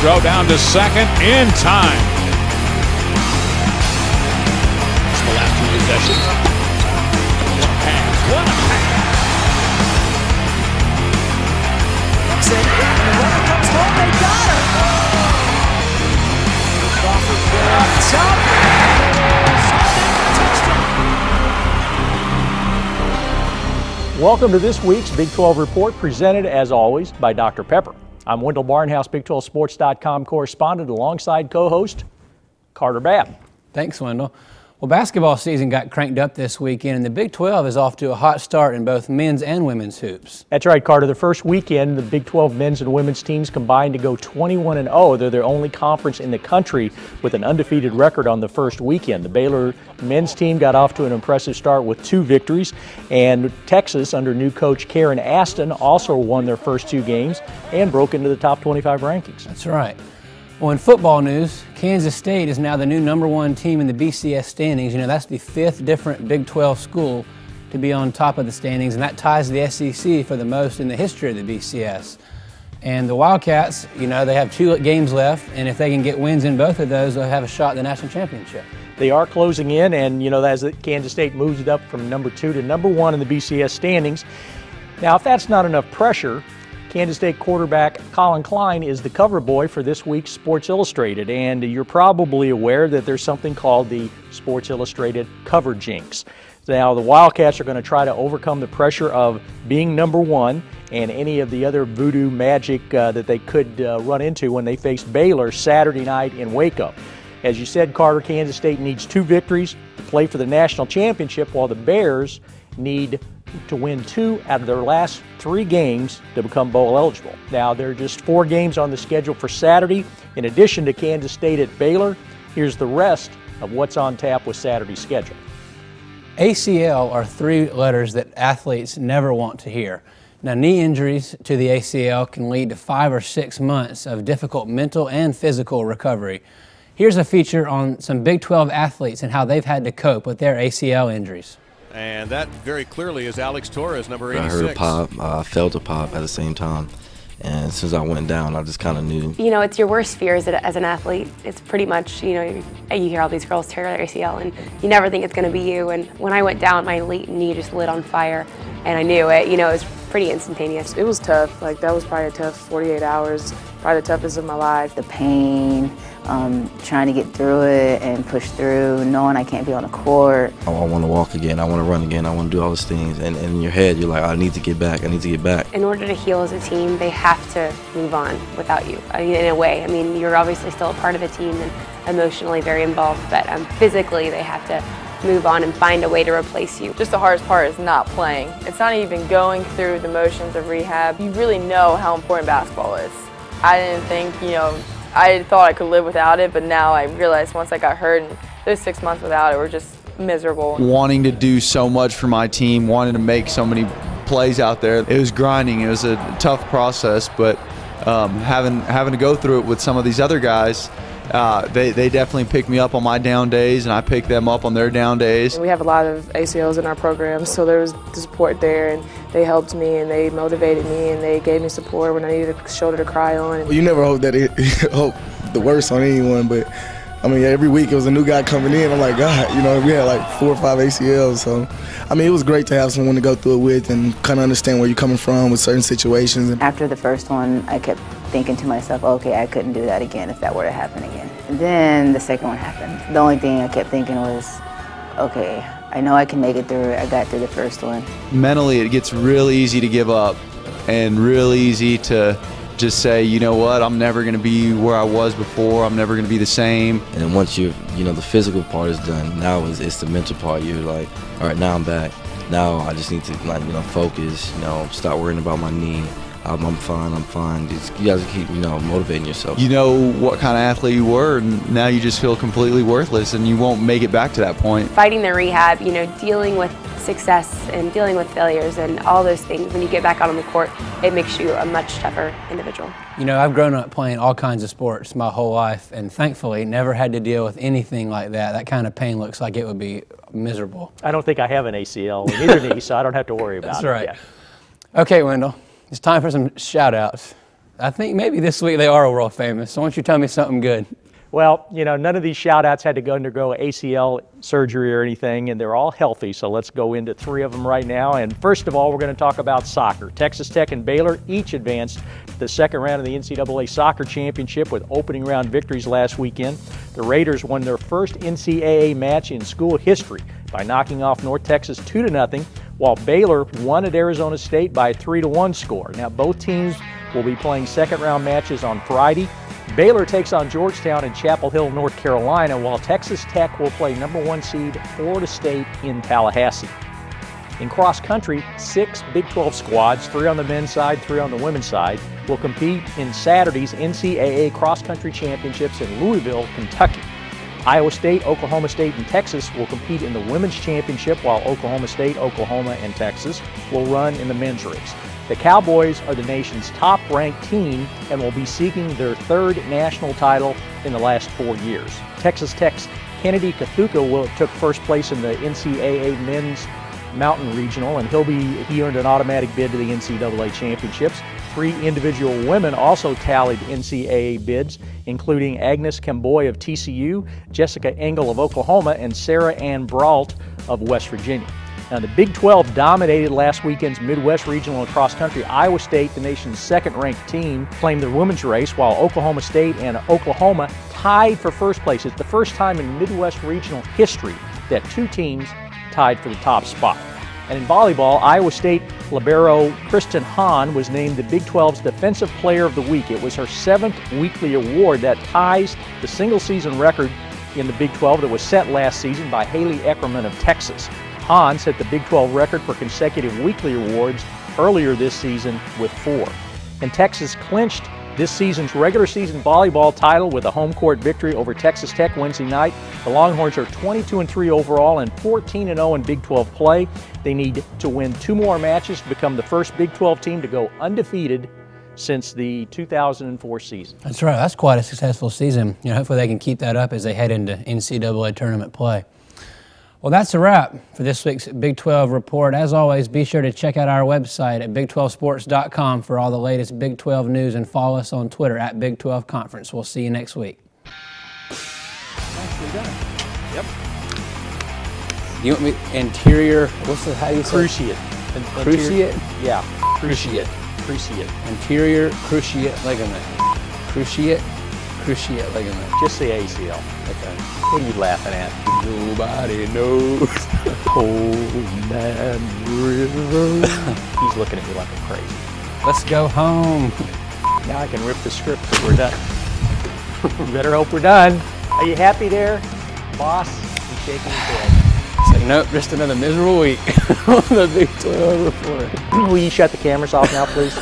throw down to second in time. It's the last two possessions. What a pass. What a pass. Looks in, and the runner comes home. They got her. Up top. Welcome to this week's Big 12 Report, presented as always by Dr. Pepper. I'm Wendell Barnhouse, Big12Sports.com correspondent, alongside co-host Carter Babb. Thanks, Wendell. Well, basketball season got cranked up this weekend, and the Big 12 is off to a hot start in both men's and women's hoops. That's right, Carter. The first weekend, the Big 12 men's and women's teams combined to go 21-0. They're their only conference in the country with an undefeated record on the first weekend. The Baylor men's team got off to an impressive start with 2 victories, and Texas, under new coach Karen Aston, also won their first 2 games and broke into the top 25 rankings. That's right. Well, in football news, Kansas State is now the new #1 team in the BCS standings. You know, that's the 5th different Big 12 school to be on top of the standings, and that ties the SEC for the most in the history of the BCS. And the Wildcats, you know, they have 2 games left, and if they can get wins in both of those, they'll have a shot at the national championship. They are closing in, and, you know, as Kansas State moves it up from #2 to #1 in the BCS standings. Now, if that's not enough pressure, Kansas State quarterback Colin Klein is the cover boy for this week's Sports Illustrated, and you're probably aware that there's something called the Sports Illustrated cover jinx. Now, the Wildcats are going to try to overcome the pressure of being #1 and any of the other voodoo magic that they could run into when they face Baylor Saturday night in Waco. As you said, Carter, Kansas State needs 2 victories to play for the national championship, while the Bears need to win 2 out of their last 3 games to become bowl eligible. Now, there are just 4 games on the schedule for Saturday. In addition to Kansas State at Baylor, here's the rest of what's on tap with Saturday's schedule. ACL are 3 letters that athletes never want to hear. Now, knee injuries to the ACL can lead to 5 or 6 months of difficult mental and physical recovery. Here's a feature on some Big 12 athletes and how they've had to cope with their ACL injuries. And that very clearly is Alex Torres, number 86. I heard a pop, I felt a pop at the same time. And as soon as I went down, I just kind of knew. You know, it's your worst fear as an athlete. It's pretty much, you know, you hear all these girls tear their ACL and you never think it's going to be you. And when I went down, my knee just lit on fire and I knew it. You know, it was pretty instantaneous. It was tough. Like, that was probably a tough 48 hours, probably the toughest of my life. The pain, trying to get through it and push through, knowing I can't be on the court. I want to walk again, I want to run again, I want to do all those things. And in your head, you're like, I need to get back, I need to get back. In order to heal as a team, they have to move on without you, in a way. I mean, you're obviously still a part of the team and emotionally very involved, but physically they have to move on and find a way to replace you. Just the hardest part is not playing. It's not even going through the motions of rehab. You really know how important basketball is. I didn't think, you know, I thought I could live without it, but now I realized once I got hurt and those 6 months without it were just miserable. Wanting to do so much for my team, wanting to make so many plays out there. It was grinding, it was a tough process, but having to go through it with some of these other guys, they definitely pick me up on my down days, and I pick them up on their down days. We have a lot of ACLs in our program, so there was the support there, and they helped me, and they motivated me, and they gave me support when I needed a shoulder to cry on. Well, you never hope the worst on anyone, but I mean, every week it was a new guy coming in. I'm like, God, you know, we had like 4 or 5 ACLs, so I mean, it was great to have someone to go through it with and kind of understand where you're coming from with certain situations. After the first one, I kept thinking to myself, okay, I couldn't do that again if that were to happen again. And then the second one happened. The only thing I kept thinking was, okay, I know I can make it through it. I got through the first one. Mentally, it gets real easy to give up and real easy to just say, you know what, I'm never going to be where I was before. I'm never going to be the same. And then once the physical part is done, now it's the mental part. You're like, all right, now I'm back. Now I just need to, focus, stop worrying about my knee. I'm fine. You guys keep, motivating yourself. You know what kind of athlete you were, and now you just feel completely worthless, and you won't make it back to that point. Fighting the rehab, dealing with success and dealing with failures and all those things, when you get back out on the court, it makes you a much tougher individual. I've grown up playing all kinds of sports my whole life, and thankfully never had to deal with anything like that. That kind of pain looks like it would be miserable. I don't think I have an ACL in either knee, so I don't have to worry about it. That's right. Yeah. Okay, Wendell. It's time for some shout-outs. I think maybe this week they are world famous. So why don't you tell me something good? Well, you know, none of these shout-outs had to undergo ACL surgery or anything, and they're all healthy. So let's go into 3 of them right now. And first of all, we're going to talk about soccer. Texas Tech and Baylor each advanced to the second round of the NCAA Soccer Championship with opening round victories last weekend. The Raiders won their first NCAA match in school history by knocking off North Texas 2-0, while Baylor won at Arizona State by a 3-1 score. Now, both teams will be playing second-round matches on Friday. Baylor takes on Georgetown in Chapel Hill, North Carolina, while Texas Tech will play #1 seed Florida State in Tallahassee. In cross country, 6 Big 12 squads, 3 on the men's side, 3 on the women's side, will compete in Saturday's NCAA cross country championships in Louisville, Kentucky. Iowa State, Oklahoma State, and Texas will compete in the women's championship, while Oklahoma State, Oklahoma, and Texas will run in the men's race. The Cowboys are the nation's top-ranked team and will be seeking their 3rd national title in the last 4 years. Texas Tech's Kennedy Kathuka took first place in the NCAA men's mountain regional, and he earned an automatic bid to the NCAA championships. 3 individual women also tallied NCAA bids, including Agnes Camboy of TCU, Jessica Engel of Oklahoma, and Sarah Ann Brault of West Virginia. Now, the Big 12 dominated last weekend's Midwest Regional and cross country. Iowa State, the nation's 2nd-ranked team, claimed the women's race, while Oklahoma State and Oklahoma tied for first place. It's the first time in Midwest Regional history that 2 teams tied for the top spot. And in volleyball, Iowa State libero Kristen Hahn was named the Big 12's Defensive Player of the Week. It was her 7th weekly award that ties the single-season record in the Big 12 that was set last season by Haley Eckerman of Texas. Hahn set the Big 12 record for consecutive weekly awards earlier this season with 4. And Texas clinched this season's regular season volleyball title with a home court victory over Texas Tech Wednesday night. The Longhorns are 22-3 overall and 14-0 in Big 12 play. They need to win 2 more matches to become the first Big 12 team to go undefeated since the 2004 season. That's right. That's quite a successful season. You know, hopefully they can keep that up as they head into NCAA tournament play. Well, that's a wrap for this week's Big 12 report. As always, be sure to check out our website at big12sports.com for all the latest Big 12 news, and follow us on Twitter at Big 12 Conference. We'll see you next week. Nicely done. Yep. You want me interior? What's the how do you say? Cruciate. Cruciate? Yeah. Cruciate. Cruciate. Interior cruciate ligament. Cruciate ligament. Just say ACL. Okay. What are you laughing at? Nobody knows. Old Man River. He's looking at me like I'm crazy. Let's go home. Now I can rip the script because we're done. You better hope we're done. Are you happy there, boss? He's shaking his head. It's like, nope, just another miserable week on the Big 12 report. Will you shut the cameras off now, please?